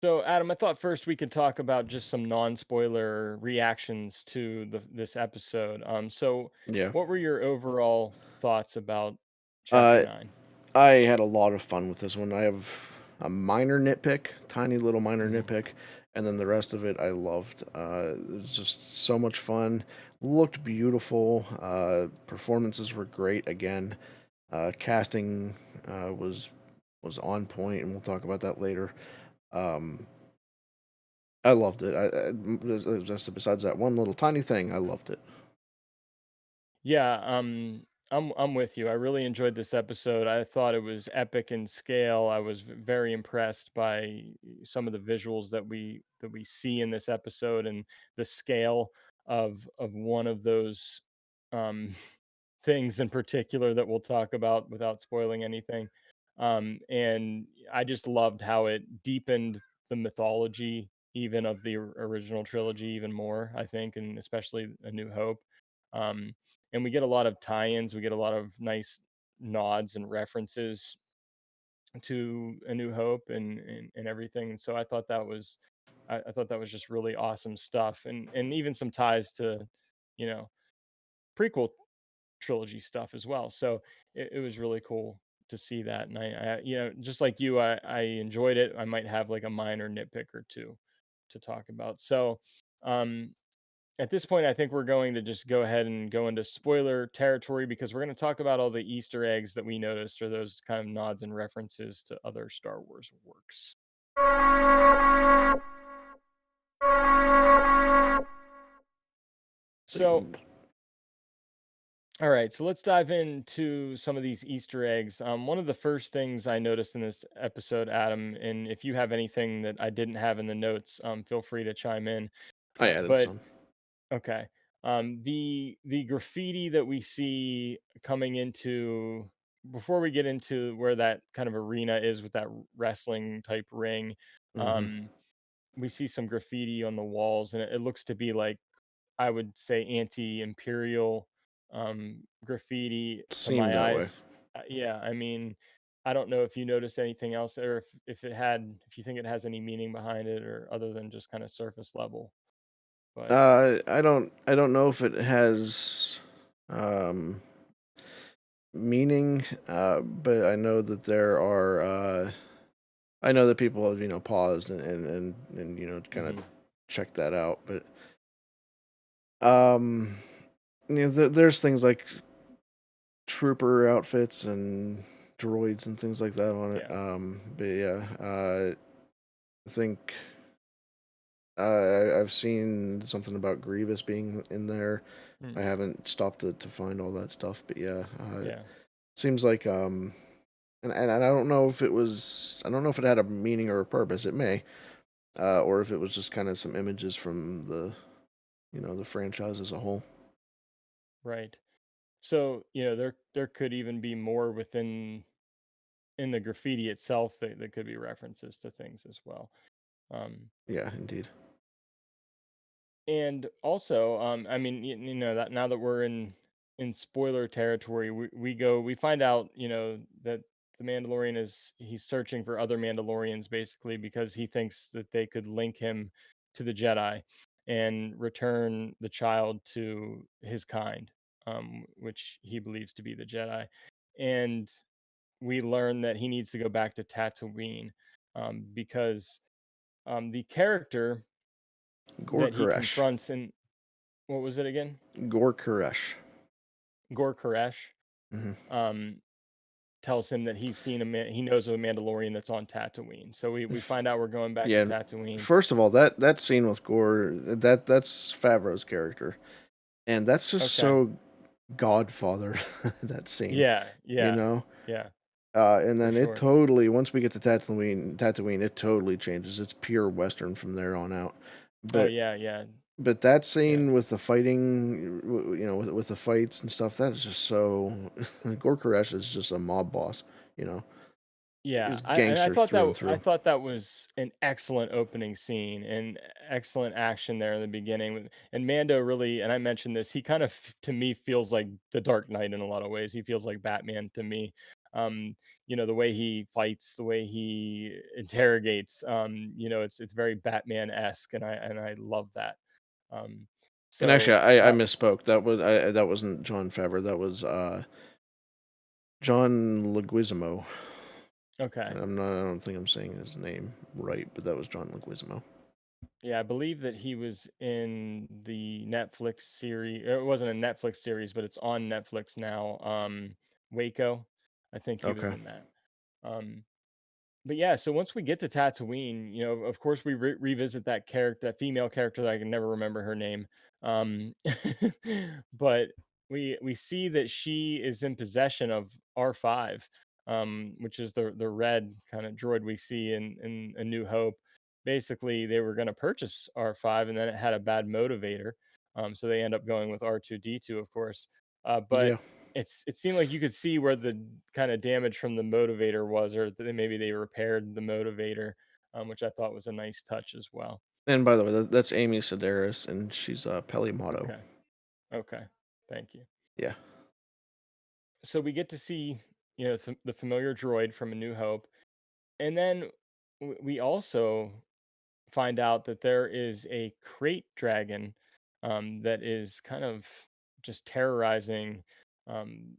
So, Adam, I thought first we could talk about just some non-spoiler reactions to this episode. So Yeah. what were your overall thoughts about chapter Uh, 9? I had a lot of fun with this one. I have a minor nitpick, tiny little minor Mhm. nitpick, and then the rest of it I loved. It was just so much fun. Looked beautiful. Performances were great again. Casting was on point, and we'll talk about that later. Um, I loved it. Just besides that one little tiny thing, I loved it. Yeah, I'm with you. I really enjoyed this episode. I thought it was epic in scale. I was very impressed by some of the visuals that we see in this episode and the scale of one of those um things in particular that we'll talk about without spoiling anything. And I just loved how it deepened the mythology even of the original trilogy even more, I think, and especially A New Hope. Um, and we get a lot of tie-ins. We get a lot of nice nods and references to A New Hope and everything. And so I thought that was I thought that was just really awesome stuff, and even some ties to you know prequel trilogy stuff as well. So it was really cool to see that. And just like you, I enjoyed it. I might have like a minor nitpick or two to talk about. So um, at this point, I think we're going to just go ahead and go into spoiler territory because we're going to talk about all the Easter eggs that we noticed or those kind of nods and references to other Star Wars works. So all right, so let's dive into some of these Easter eggs. One of the first things I noticed in this episode, Adam, and if you have anything that I didn't have in the notes, feel free to chime in. I added But some. okay, the graffiti that we see coming into before we get into where that kind of arena is with that wrestling type ring, Hmm. um, we see some graffiti on the walls, and it looks to be like I would say anti-imperial graffiti to Seemed my that way. eyes. Yeah, I mean, I don't know if you noticed anything else or if you think it has any meaning behind it or other than just kind of surface level. But I don't know if it has um, meaning, but I know that there are. I know that people have paused and kind of mhm, checked that out, but um, there's things like trooper outfits and droids and things like that on it. yeah. But yeah, I think I've seen something about Grievous being in there. Mm, I haven't stopped to find all that stuff, but yeah, yeah. seems like and I don't know if I don't know if it had a meaning or a purpose. It may, or if it was just kind of some images from the franchise as a whole. Right. So, there could even be more within in the graffiti itself that could be references to things as well. Um Yeah, indeed. And also, I mean, that now that we're in spoiler territory, we find out, that the Mandalorian he's searching for other Mandalorians basically because he thinks that they could link him to the Jedi and return the child to his kind, which he believes to be the Jedi. And we learn that he needs to go back to Tatooine because the character Gor that he Koresh. confronts in what was it again? Gor Koresh. Gor Koresh, Hmm. um, tells him that he knows of a Mandalorian that's on Tatooine. So we find out we're going back to Yeah. Tatooine. First of all, that scene with Gore, that's Favreau's character, and that's just Okay. so Godfather. That scene, Yeah, you yeah, know. yeah, And for then it sure. totally, once we get to Tatooine, it totally changes. It's pure Western from there on out. Oh But yeah, yeah, that yeah. scene with the fighting, with the fights and stuff, that is just so. Gor Koresh is just a mob boss. You know, Yeah, he's I gangster thought through and I through. thought that was an excellent opening scene and excellent action there in the beginning. And Mando really, and I mentioned this, he kind of to me feels like the Dark Knight in a lot of ways. He feels like Batman to me. The way he fights, the way he interrogates, it's very Batman-esque, and I love that. Um, And actually, so I that misspoke. That wasn't John Favreau. That was John Leguizamo. okay. I don't think I'm saying his name right, but that was John Leguizamo. Yeah, I believe that he was in the Netflix series. It wasn't a Netflix series, but it's on Netflix now. Waco. I think he was Okay. in that. Um, but yeah, so once we get to Tatooine, of course, we revisit that character, that female character that I can never remember her name. Um, but we see that she is in possession of R5, which is the red kind of droid we see in A New Hope. Basically, they were going to purchase R5, and then it had a bad motivator, so they end up going with R2D2, of course. But Yeah. it seemed like you could see where the kind of damage from the motivator was, or maybe they repaired the motivator, which I thought was a nice touch as well. And by the way, that's Amy Sedaris, and she's Peli Motto. Okay. Okay. Thank you. Yeah. So we get to see, the familiar droid from A New Hope, and then we also find out that there is a crate dragon, that is kind of just terrorizing, um,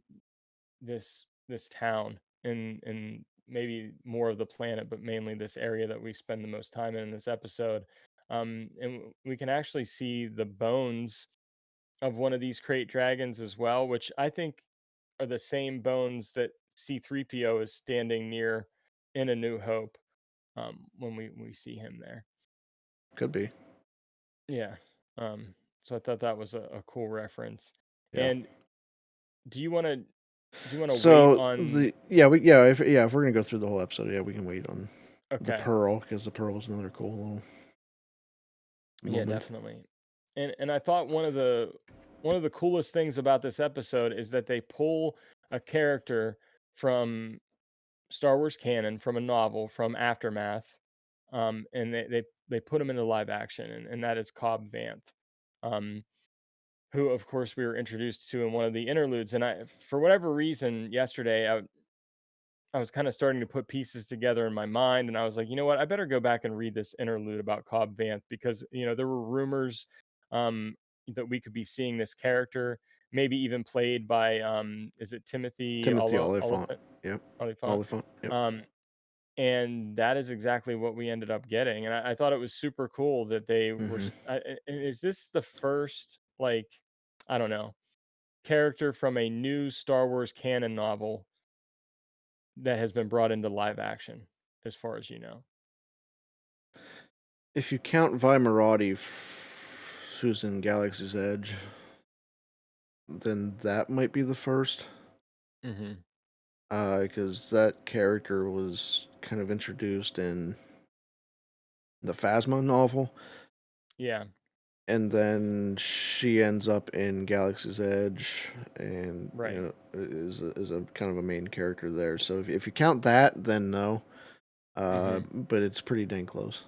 this town, and maybe more of the planet, but mainly this area that we spend the most time in this episode. And we can actually see the bones of one of these crate dragons as well, which I think are the same bones that C3PO is standing near in A New Hope, when we see him there. Could be. Yeah. Um, so I thought that was a cool reference. Yeah. And do you want to do you want to wait So on? the yeah we yeah if we're gonna go through the whole episode, yeah, we can wait on the Okay. pearl because the pearl is another cool little Yeah, moment. definitely. And I thought one of the coolest things about this episode is that they pull a character from Star Wars canon, from a novel, from Aftermath, and they put him into live action, and that is Cobb Vanth, um, who of course we were introduced to in one of the interludes. And for whatever reason, yesterday I was kind of starting to put pieces together in my mind, and I was like, you know what? I better go back and read this interlude about Cobb Vanth, because there were rumors, um, that we could be seeing this character, maybe even played by, is it Timothy Timothy Oliphant. Oliphant? Yep. Oliphant? Oliphant. Yep. Um, and that is exactly what we ended up getting, and I thought it was super cool that they were. Hmm. And is this the first, like, I don't know, character from a new Star Wars canon novel that has been brought into live action, as far as you know? If you count Vi Marati, who's in Galaxy's Edge, then that might be the first. Mhm. Because that character was kind of introduced in the Phasma novel, Yeah, and then she ends up in Galaxy's Edge, and right. is a kind of a main character there. So if you count that, then no. Mhm. But it's pretty dang close.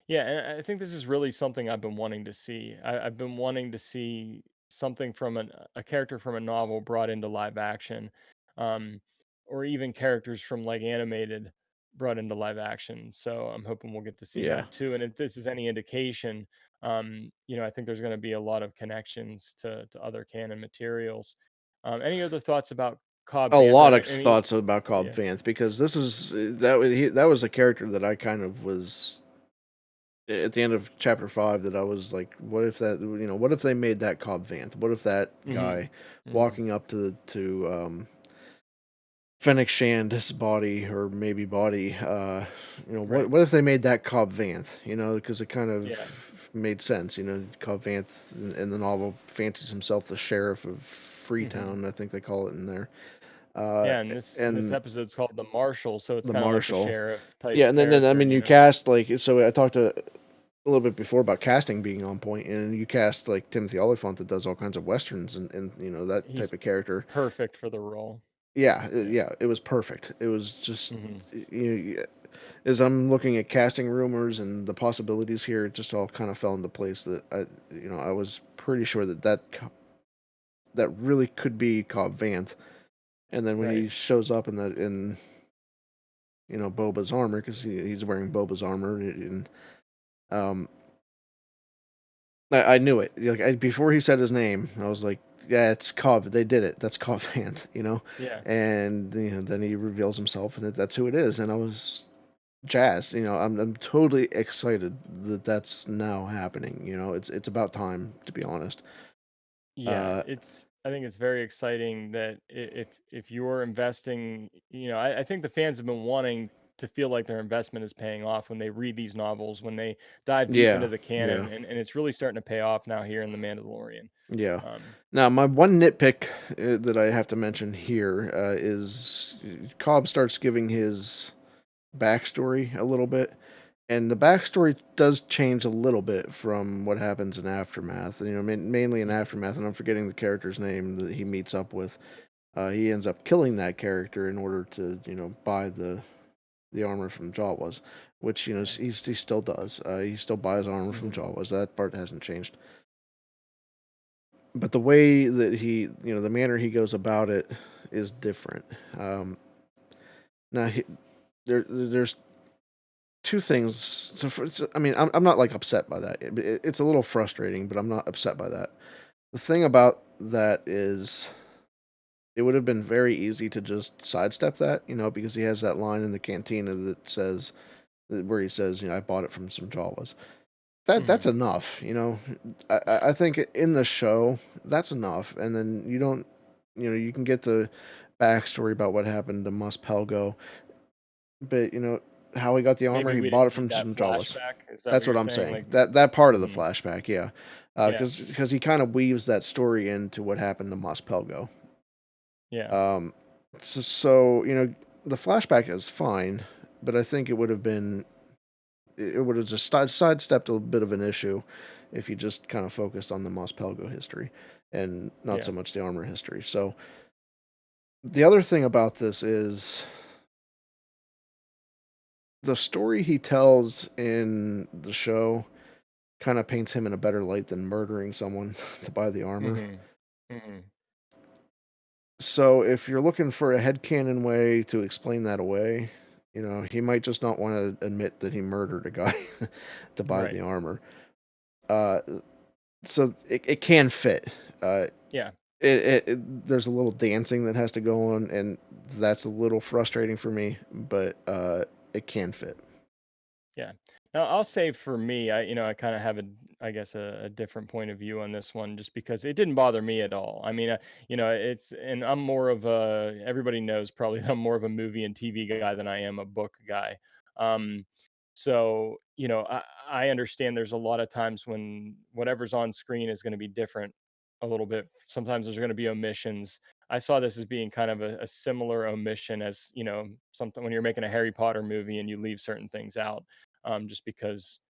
Yeah, and I think this is really something I've been wanting to see. I've been wanting to see something from a character from a novel brought into live action, um, or even characters from, like, animated brought into live action. So I'm hoping we'll get to see Yeah. that too. And if this is any indication, I think there's going to be a lot of connections to other canon materials. Any other thoughts about Cobb A Vanth? lot Or of any? thoughts about Cobb Yeah. Vanth because this is that was a character that I kind of was at the end of chapter 5 that I was like, what if what if they made that Cobb Vanth? What if that Hmm. guy Hmm. walking up to Fennec Shand's body or maybe body, Right. what if they made that Cobb Vanth? Because it kind of Yeah. made sense. Cobb Vanth in the novel fancies himself the sheriff of Hmm. Freetown, I think they call it in there. Uh, Yeah, and this and episode's called The Marshal, so it's the kinda like the Marshal. sheriff type Yeah, and then I character, mean you you know? cast like so I talked a little bit before about casting being on point, and you cast like Timothy Oliphant that does all kinds of westerns and that type He's of character. perfect for the role. Yeah, Yeah. yeah, it was perfect. It was just Mhm. as I'm looking at casting rumors and the possibilities here, it just all kind of fell into place that I was pretty sure that really could be Cobb Vanth. And then when he Right. shows up in Boba's armor, because he's wearing Boba's armor, and um, I knew it. Like before he said his name, I was like, "Yeah, it's Cobb. They did it. That's Cobb Vanth," Yeah. And then he reveals himself, and that's who it is. And I was jazzed. I'm totally excited that that's now happening. It's about time, to be honest. Yeah, Uh, I think it's very exciting that if you're investing, I think the fans have been wanting to feel like their investment is paying off when they read these novels, when they dive deep yeah, into the yeah, canon, and it's really starting to pay off now here in The Mandalorian. yeah. Um, Now, my one nitpick that I have to mention here is Cobb starts giving his backstory a little bit. And the backstory does change a little bit from what happens in Aftermath. Mainly in mhm, Aftermath, and I'm forgetting the character's name that he meets up with. He ends up killing that character in order to, buy the armor from Jawas, which right. he still does. He still buys armor from Mhm, Jawas. That part hasn't changed. But the way that the manner he goes about it is different. Um, now, there's two things. I mean, I'm not like upset by that. It's a little frustrating, but I'm not upset by that. The thing about that is, it would have been very easy to just sidestep that, because he has that line in the cantina that says, where he says, I bought it from some Jawas. That's mhm, enough, I think in the show that's enough, and then you don't, you can get the backstory about what happened to Mus Pelgo, but how he got the armor, maybe he we bought it didn't need from that some Jawas. flashback. Is that what That's what you're I'm saying? saying. Like, That part of the mhm, flashback, yeah, yeah, because he kind of weaves that story into what happened to Mus Pelgo. yeah, Um, so the flashback is fine, but I think it would have just sidestepped a bit of an issue if you just kind of focused on the Mos Pelgo history and not yeah, so much the armor history. So the other thing about this is the story he tells in the show kind of paints him in a better light than murdering someone to buy the armor. mhm, mhm, So if you're looking for a headcanon way to explain that away, he might just not want to admit that he murdered a guy to buy the right, armor. Uh, so it can fit. Uh, yeah. there's a little dancing that has to go on, and that's a little frustrating for me, but it can fit. Yeah. Now, I'll say for me, I kind of have I guess, a different point of view on this one, just because it didn't bother me at all. I mean, and I'm more of everybody knows probably that I'm more of a movie and TV guy than I am a book guy. Um, so, I understand there's a lot of times when whatever's on screen is going to be different a little bit. Sometimes there's going to be omissions. I saw this as being kind of a similar omission as, something when you're making a Harry Potter movie and you leave certain things out, just because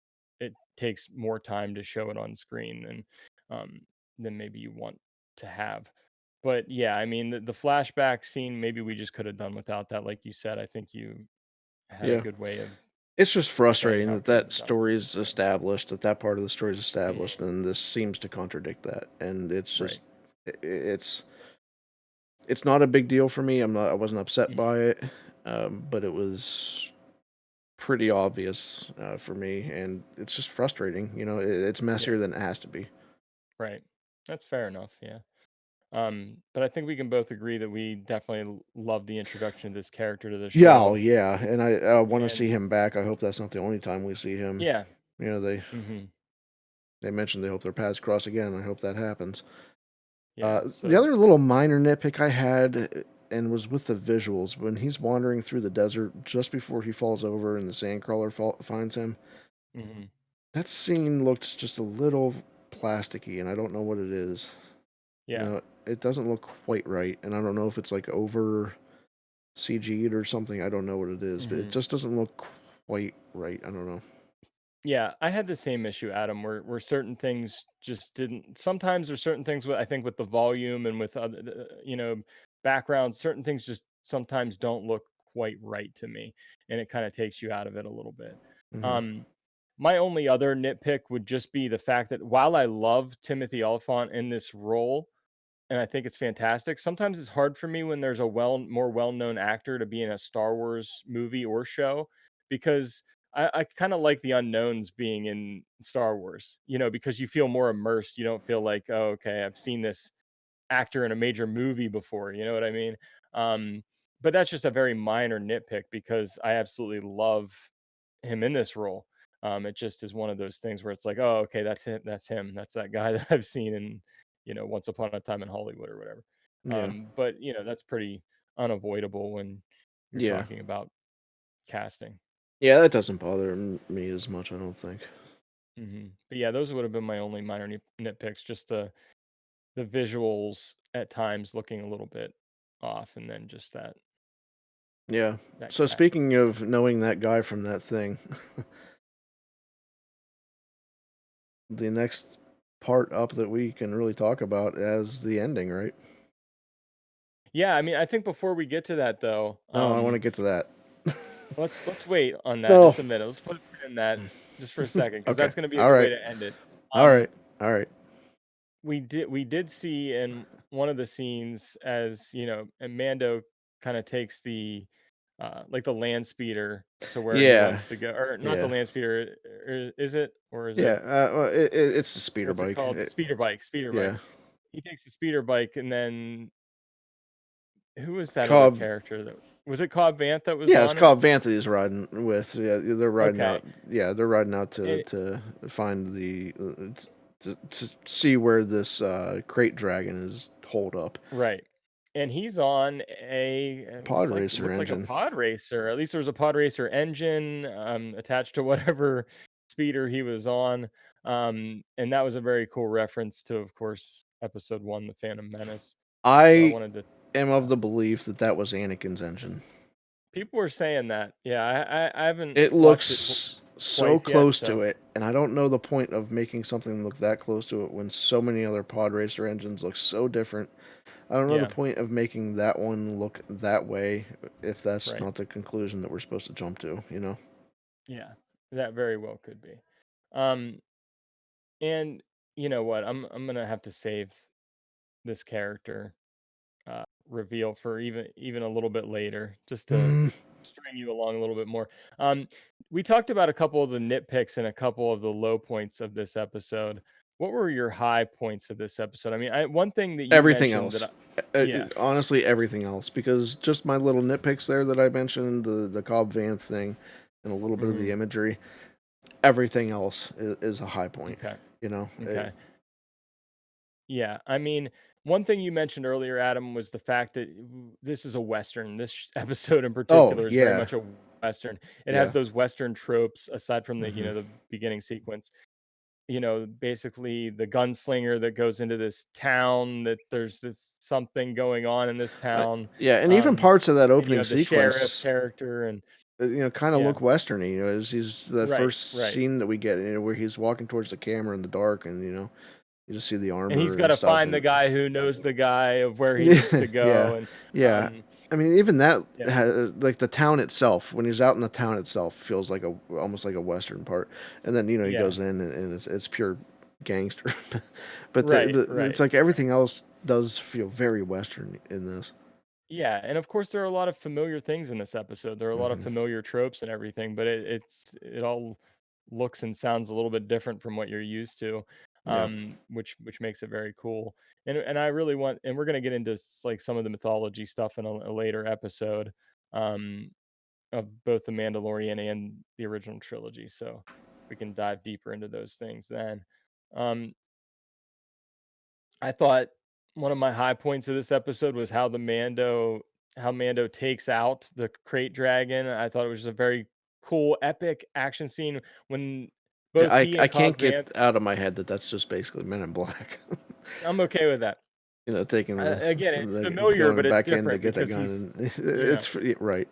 it takes more time to show it on screen than maybe you want to have. But yeah, I mean, the flashback scene, maybe we just could have done without that. Like you said, I think you had a Yeah. good way of It's just saying frustrating how that it could have that been done. story is Right. established, that part of the story is established, Mhm. and this seems to contradict that. And it's Right. just, it's not a big deal for me. I wasn't upset Mhm. by it, but it was pretty obvious for me, and it's just frustrating. It's Yeah. messier than it has to be. Right. That's fair enough. Yeah. But I think we can both agree that we definitely love the introduction of this character to the Yeah, oh show. yeah, and I want to see And him back. I hope that's not the only time we see him. yeah. They Hmm. mentioned they hope their paths cross again. I hope that happens. Yeah. The So, other little minor nitpick I had, and was with the visuals when he's wandering through the desert just before he falls over and the sandcrawler finds him. mhm. That scene looked just a little plasticky, and I don't know what it is. Yeah. It doesn't look quite right, and I don't know if it's like over CG'd or something. I don't know what it is, but it Mhm. just doesn't look quite right. I don't know. Yeah, I had the same issue, Adam, where certain things just didn't. Sometimes there's certain things with, I think, with the volume and with other, backgrounds. Certain things just sometimes don't look quite right to me, and it kind of takes you out of it a little bit. Hmm. Um, my only other nitpick would just be the fact that while I love Timothy Oliphant in this role, and I think it's fantastic. Sometimes it's hard for me when there's a more well-known actor to be in a Star Wars movie or show because I kind of like the unknowns being in Star Wars, because you feel more immersed. You don't feel like, oh, okay, I've seen this actor in a major movie before. You know what I mean? Um, but that's just a very minor nitpick because I absolutely love him in this role. It just is one of those things where it's like, oh, okay, that's him. That's him. That's that guy that I've seen in, Once Upon a Time in Hollywood or whatever. Yeah. But that's pretty unavoidable when you're Yeah. talking about casting. Yeah, that doesn't bother me as much, I don't think. But yeah, those would have been my only minor nitpicks. Just the visuals at times looking a little bit off, and then just Yeah. that So cast. speaking of knowing that guy from that thing, the next part up that we can really talk about as the ending, right? Yeah, I mean, I think before we get to that though, No, I want to get to that. let's wait on that No. just a minute. Let's put a pin in that just for a second because Okay. that's going to be a All good way right. to end it. All Um, right. All right. we did see in one of the scenes as and Mando kind of takes like the land speeder to where he Yeah. wants to go, or not the Yeah. land speeder, is it, or is Yeah. it Well, it's the speeder what's it bike. called? Speeder bike. Yeah. He takes the speeder bike, and then who was that other Cobb. character that was it? Cobb Vanth that was Yeah, it's on it. Cobb Vance he's riding with. Yeah, they're riding Okay, out. Yeah, they're riding out and, to find to see where this crate dragon is holed up. right. And he's on it Pod was like racer looked like a engine. pod racer. At least there was a pod racer engine attached to whatever speeder he was on. And that was a very cool reference to, of course, episode 1, The Phantom Menace. So I I wanted to am of that. the belief that that was Anakin's engine. People were saying that. Yeah, I haven't It watched it looks so twice yet, close to so it, and I don't know the point of making something look that close to it when so many other pod racer engines look so different. I don't know the yeah, point of making that one look that way if that's right. not the conclusion that we're supposed to jump to, you know? Yeah. That very well could be. Um and you know what? I'm going to have to save this character reveal for even a little bit later, just to Mm, string you along a little bit more. Um, we talked about a couple of the nitpicks and a couple of the low points of this episode. What were your high points of this episode? I mean, one thing that you everything mentioned that else. yeah, Honestly, everything else. Because just my little nitpicks there that I mentioned, the Cobb Vanth thing, and a little bit of the hmm, imagery, everything else is a high point. okay, You know? okay, yeah. I mean, one thing you mentioned earlier, Adam, was the fact that this is a western. This episode in Oh, particular is very yeah. much a western. It has Yeah. those western tropes aside from the Hmm. the beginning sequence. Basically the gunslinger that goes into this town, that there's this something going on in this town. Yeah, and even Um, parts of that and you opening have the sheriff sequence, character and kind of yeah, look westerny. As he's the right, first right. scene that we get, where he's walking towards the camera in the dark, and you just see the And he's armor got and to stuff, find the and guy who knows the guy of where he needs yeah, to yeah, go. And yeah. um, I mean, even that yeah, like the town itself. When he's out in the town itself, feels like a almost like a western part, and then he yeah, goes in and it's pure gangster. but right, but it's right. like everything else does feel very western in this. Yeah, and of course there are a lot of familiar things in this episode. There are a lot of Hmm. familiar tropes and everything, but it all looks and sounds a little bit different from what you're used to, Yeah, which makes it very cool. And I really want, and we're gonna get into like some of the mythology stuff in a later episode, um, of both the Mandalorian and the original trilogy. So we can dive deeper into those things then. Um, I thought one of my high points of this episode was how Mando takes out the crate dragon. I thought it was just a very cool, epic action scene when yeah. both he I and can't Cobb get Vance. out of my head that that's just basically Men in Black. I'm okay with that. Taking Again, it's the familiar, but going it's back in to different get that because gun, he's, and you know, right.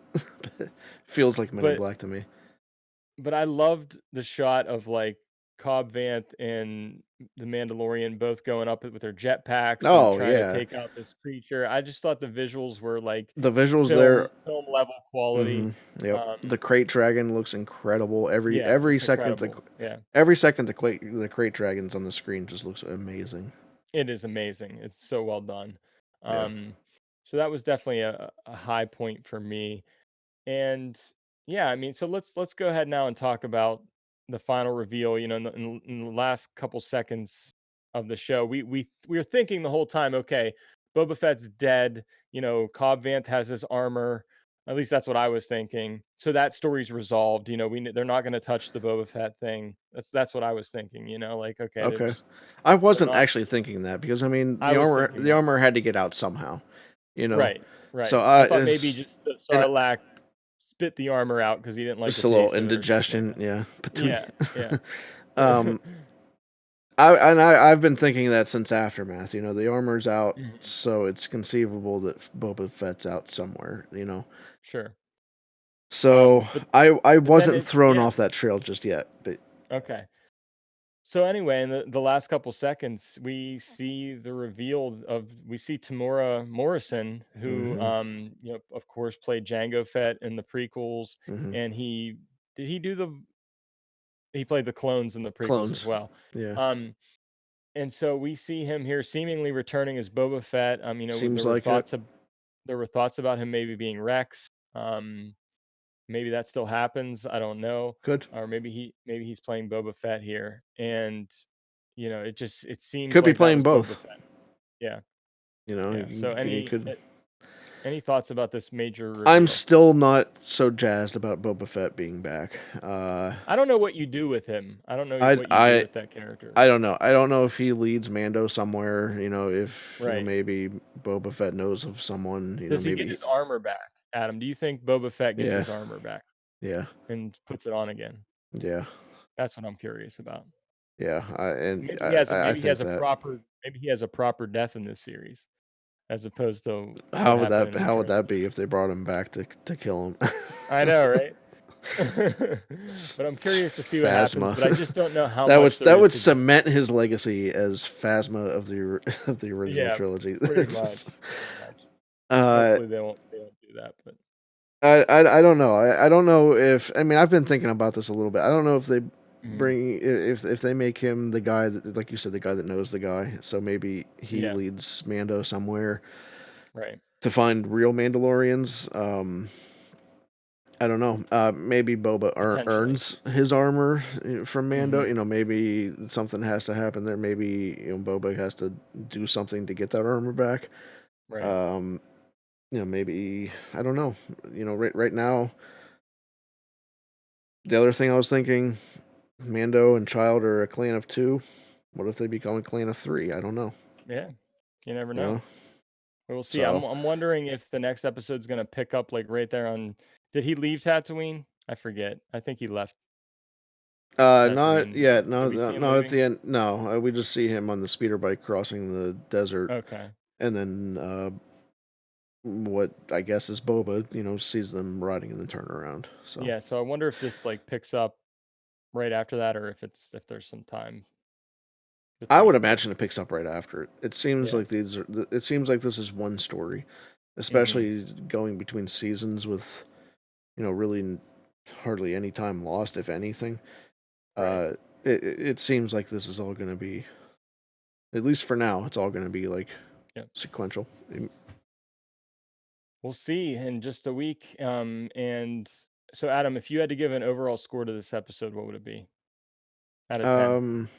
Feels like Men in but Black to me. I loved the shot of like Cobb Vanth and the Mandalorian both going up with their jetpacks and Oh trying to yeah, take out this creature. I just thought the visuals were like the visuals film there. film level quality. Hmm. Yep, Um, the crate dragon looks incredible. yeah, it looks incredible. Yeah. Every second the crate dragon's on the screen just looks amazing. It is amazing. It's so well done. Yeah. Um, so that was definitely a high point for me. And yeah, I mean, so let's go ahead now and talk about the final reveal. You know, in the last couple seconds of the show, we were thinking the whole time, okay, Boba Fett's dead. You know, Cobb Vanth has his armor. At least that's what I was thinking. So that story's resolved. You know, they're not going to touch the Boba Fett thing. That's what I was thinking. You know, like okay, Okay. I they're wasn't not. actually thinking that because I mean I was thinking the that. armor had to get out somehow, you know. Right, So right. I thought maybe it's just the and Sarlacc spit the armor out because he didn't like the just a little taste of it or something. indigestion, yeah, between. Yeah, yeah. um, I've been thinking that since Aftermath. You know, the armor's out, Mhm. so it's conceivable that Boba Fett's out somewhere. You know, Sure. so But I then wasn't it thrown yeah, off that trail just yet, but okay. So anyway, in the last couple seconds, we see the reveal of we see Tamora Morrison, who hmm you know, of course, played Jango Fett in the prequels, hmm and he do the he played the clones in the prequels as clones, well. yeah, Um, and so we see him here seemingly returning as Boba Fett. You know, seems like it. there were thoughts about him maybe being Rex. Maybe that still happens. I don't know. Could Or maybe he's playing Boba Fett here. And you know, it seems could be like that playing was Boba both. Fett. Yeah. You know, Yeah. So you could. any thoughts about this major I'm reveal? still not so jazzed about Boba Fett being back. I don't know what you do with him. I don't know I what you do I with that character. I don't know. I don't know if he leads Mando somewhere. You know, if Right. maybe Boba Fett knows of someone. You know, Does he maybe get his armor back? Adam, do you think Boba Fett gets yeah, his armor back yeah, and puts it on again? yeah, That's what I'm curious about. yeah. I Maybe he think has a that. proper death in this series, as opposed to what happened in the How would that trilogy. be if they brought him back to kill him? I know, right? But I'm It's curious to see what happens, Phasma. but I just don't know how much there That is would to do. cement his legacy as Phasma of the of the original Yeah, trilogy. pretty It's much, just, pretty much. uh, Hopefully they won't do that, but I don't know. I don't know if I mean I've been thinking about this a little bit. I don't know if they mhm, bring if they make him the guy that, like you said, the guy that knows the guy. So maybe he yeah, leads Mando somewhere right. to find real Mandalorians. I don't know. Maybe Boba Potentially. earns his armor from Mando. Mhm, You know, maybe something has to happen there. Maybe Boba has to do something to get that armor back. right. Um, maybe I don't know. Right now, the other thing I was thinking, Mando and Child are a clan of two. What if they become a clan of three? I don't know. Yeah, you never You know. know. We'll see. So, I'm wondering if the next episode's gonna pick up, like, right there on did he leave Tatooine? I forget. I think he left not Tatooine. yet. Did No, we see no, him not at leaving? the end. No, we just see him on the speeder bike crossing the desert, Okay. and then what I guess is Boba, sees them riding in the turnaround. So Yeah, so I wonder if this, like, picks up right after that or if there's some time I would between. imagine it picks up right after it. It seems Yeah. like It seems like this is one story, Mhm. especially going between seasons with really hardly any time lost, if anything. Right. Uh, it seems like this is all going to be, at least for now, it's all going to be like Yep. sequential. We'll see in just a week. And so Adam, if you had to give an overall score to this episode, what would it be out of 10? Um,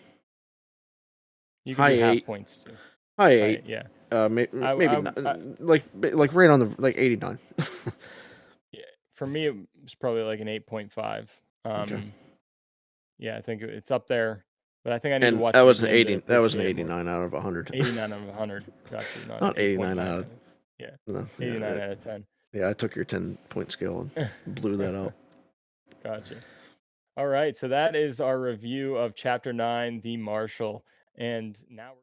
You can high do half eight, points too. high Right, eight. yeah. Maybe not, like right on the like 89. Yeah, for me, it was probably like an 8.5. Okay. Yeah, I think it's up there, but I think I need to And watch it again to that was an appreciate it more. 89 out of 100. 89 out of 100. Got you, not an Not 89 8.5. out of Yeah, no, yeah, 89 out of 10. yeah, I took your 10-point scale and blew that out. Gotcha. All right, so that is our review of Chapter 9, The Marshal. And now we're